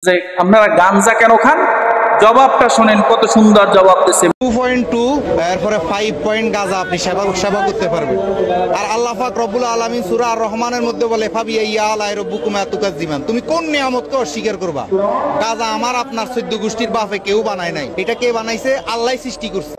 যে আপনারা গাঞ্জা কেন খান? জবাবটা শুনেন, কত সুন্দর জবাব দিচ্ছে। 2.2 এরপরে 5 পয়েন্ট গাঁজা আপনি সেবা করতে পারবেন। আর আল্লাহ পাক রব্বুল আলামিন সূরা আর রহমানের মধ্যে বলে ফাবিয়া আলাই রব্বুকুম আতুকাজ্জিমান, তুমি কোন নিয়ামতকে অস্বীকার করবা? গাঁজা আমার আপনার 14 গোষ্ঠীর বাপে কেউ বানায় নাই, এটা কে বানাইছে? আল্লাহই সৃষ্টি করছে।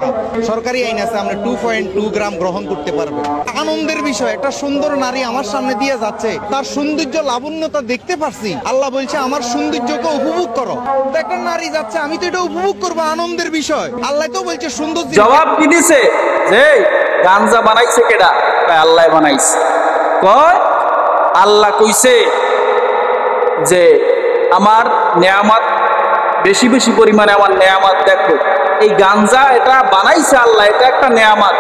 সরকারি আইন আছে, আমরা 2.2 গ্রাম গ্রহণ করতে পারবেন। আনন্দের বিষয়, একটা সুন্দর নারী আমার সামনে দিয়ে যাচ্ছে, তার সৌন্দর্য লাবণ্যতা দেখতে পারছি, আল্লাহ বলছে আমার সৌন্দর্যকে উপভোগ করো। তো একটা নারী যাচ্ছে, আমি তো এটা উপভোগ করবো, আনন্দের বিষয়। আল্লাহ তো বলছে সুন্দর। জবাব কি দিছে যে গাঞ্জা বানাইছে কেডা? আল্লাহ বানাইছে। কয় আল্লাহ কইছে যে আমার নেয়ামত বেশি বেশি পরিমাণে, আমার নেয়ামত দেখো। এই গাঞ্জা এটা বানাইছে আল্লাহ, এটা একটা নেয়ামত।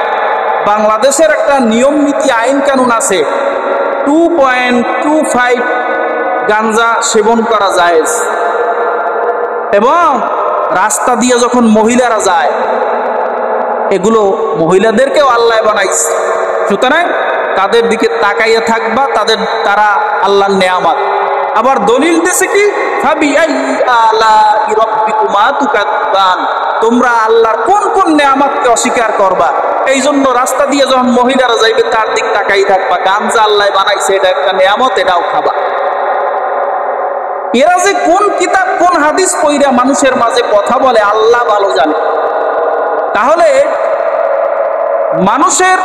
বাংলাদেশের একটা নিয়ম নীতি আইন কানুন আছে, 2.25 গাঞ্জা সেবন করা যায়। এবং রাস্তা দিয়ে যখন মহিলারা যায়, এগুলো মহিলাদেরকেও আল্লাহ বানাইছে। সুতরাং তাদের দিকে তাকাইয়া থাকবা, তারা আল্লাহর নেয়ামত। আবার দলিল দিছে কি, তোমরা আল্লাহর কোন কোন নেয়ামতকে অস্বীকার করবা? এই জন্য রাস্তা দিয়ে যখন মহিলারা যাইবে তার দিক তাকাই থাকবা। গাঞ্জা আল্লাহ বানাইছে, এটা একটা নেয়ামত, এটাও খাবা। এরা যে কোন কিতাব কোন হাদিস পড়া মানুষের মাঝে কথা বলে আল্লাহ ভালো জানে। তাহলে মানুষের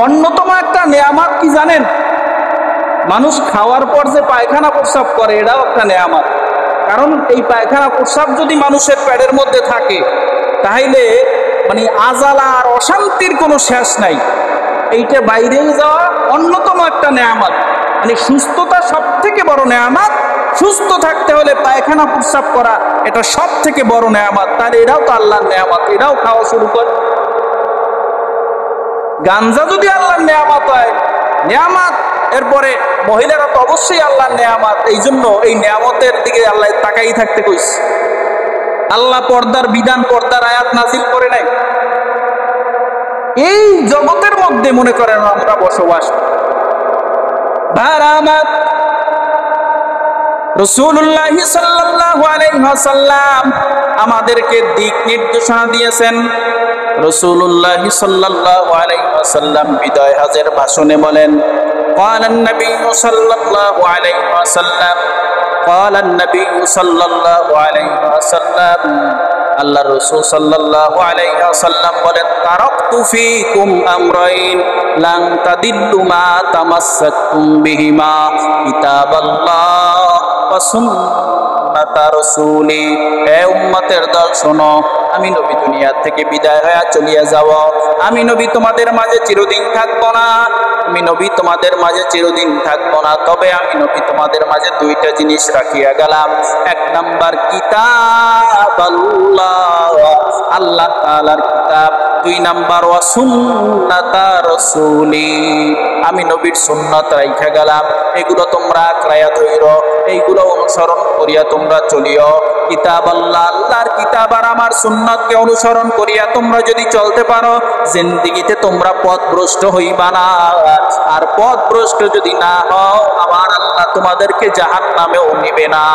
অন্যতম একটা নেয়ামত কি জানেন? মানুষ খাওয়ার পর যে পায়খানা প্রস্রাব করে, এটাও একটা নেয়ামত। কারণ এই পায়খানা প্রস্রাব যদি মানুষের পেটের মধ্যে থাকে, তাহলে মানে আজালা আর অশান্তির কোনো শেষ নাই। এইটা বাইরে যাওয়া অন্যতম একটা নেয়ামত। মানে সুস্থতা সব থেকে বড় নেয়ামত। সুস্থ থাকতে হলে পায়খানা প্রস্রাব করা এটা সব থেকে বড় নেয়ামত। তাহলে এটাও তো আল্লাহর নেয়ামত, এটাও খাওয়া শুরু করে। গাঞ্জা যদি আল্লাহর নেয়ামত হয়, নেয়ামত, এরপরে মহিলারা তো অবশ্যই আল্লাহর নেয়ামত। এই জন্য এই নেয়ামতের দিকে আল্লাহ তাকাই থাকতে কইছে। আল্লাহ পর্দার বিধান, পর্দার আয়াত নাজিল করে নাই। এই জগতের মধ্যে মনে করেন আমরা বসবাস। রাসূলুল্লাহ সাল্লাল্লাহু আলাইহি ওয়াসাল্লাম আমাদেরকে দিক নির্দেশনা দিয়েছেন। রাসূলুল্লাহ সাল্লাল্লাহু আলাইহি ওয়াসাল্লাম বিদায় হজের ভাষণে বলেন, ক্বালান নবী সাল্লাল্লাহু আলাইহি ওয়াসাল্লাম, ক্বালান নবী সাল্লাল্লাহু আলাইহি ওয়াসাল্লাম, আল্লাহর রাসূল সাল্লাল্লাহু আলাইহি ওয়াসাল্লাম বলেন, তারাকতু ফীকুম আমরাইন লান তাদিল্লু মা তামাসসাকতুম বিহিমা কিতাবাল্লাহ ওয়া সুন্নাতা রাসূলি। হে উম্মতের দল শোনো, আমি নবী দুনিয়া থেকে বিদায় হয়ে চলিয়া যাব। আমি নবী তোমাদের মাঝে চিরদিন থাকবো না। আমি নবী তোমাদের মাঝে চিরদিন থাকবো না। তবে আমি নবী তোমাদের মাঝে দুইটা জিনিস রাখিয়া গেলাম। এক নাম্বার কিতাবাল্লাহ, আল্লাহ তাআলার কিতাব। দুই নাম্বার ওয়া সুন্নাতা রাসূলি, আমি নবীর সুন্নাত রাইখা গেলাম। এগুলো তোমরা আঁকড়াইয়া ধইরো, এইগুলো অনুসরণ করিয়া তোমরা চলিও। কিতাবাল্লাহ, আল্লাহর কিতাব আর আমার সুন্নাতকে অনুসরণ করিয়া তোমরা যদি চলতে পারো, জিন্দেগিতে তোমরা পথভ্রষ্ট হইবা না। আর পথভ্রষ্ট যদি না হও, আমার আল্লাহ তোমাদেরকে জাহান্নামেও নিবে না।